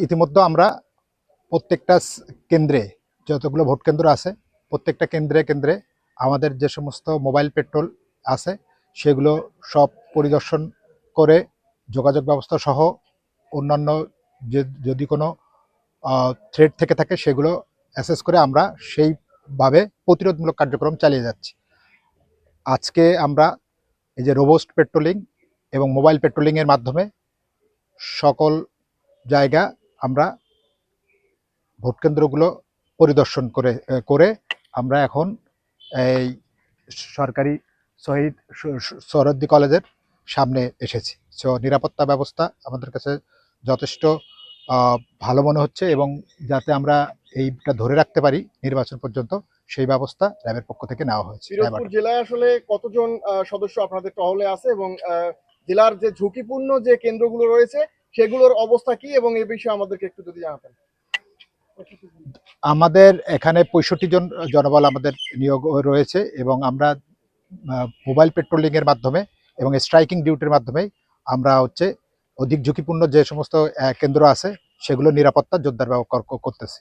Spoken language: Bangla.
ইতিমধ্যে আমরা প্রত্যেকটা কেন্দ্রে, যতগুলো ভোট কেন্দ্র আছে প্রত্যেকটা কেন্দ্রে কেন্দ্রে আমাদের যে সমস্ত মোবাইল পেট্রোল আছে সেগুলো সব পরিদর্শন করে যোগাযোগ ব্যবস্থা সহ অন্যান্য যদি কোনো থ্রেট থেকে থাকে সেগুলো অ্যাসেস করে আমরা সেইভাবে প্রতিরোধমূলক কার্যক্রম চালিয়ে যাচ্ছি। আজকে আমরা এই যে রোবোস্ট পেট্রোলিং এবং মোবাইল পেট্রোলিংয়ের মাধ্যমে সকল জায়গা আমরা ভোট কেন্দ্রগুলো পরিদর্শন করে আমরা এখন এই সরকারি শহীদ সোহরাওয়ার্দী কলেজের সামনে এসেছি। সো নিরাপত্তা ব্যবস্থা আমাদের কাছে যথেষ্ট ভালো মনে হচ্ছে এবং যাতে আমরা এইটা ধরে রাখতে পারি নির্বাচন পর্যন্ত সেই ব্যবস্থা র্যাবের পক্ষ থেকে নেওয়া হয়েছে। পিরোজপুর জেলায় আসলে কতজন সদস্য আপনাদের টহলে আছে এবং জেলার যে ঝুঁকিপূর্ণ যে কেন্দ্রগুলো রয়েছে সেগুলোর অবস্থা কি এবং এই বিষয়ে আমাদেরকে একটু যদি জানাতেন। আমাদের এখানে 65 জন জনবল আমাদের নিয়োগ রয়েছে এবং আমরা মোবাইল পেট্রোলিং এর মাধ্যমে এবং স্ট্রাইকিং ডিউটির মাধ্যমে আমরা অধিক ঝুঁকিপূর্ণ যে সমস্ত কেন্দ্র আছে সেগুলো নিরাপত্তা জোরদার করতেছি।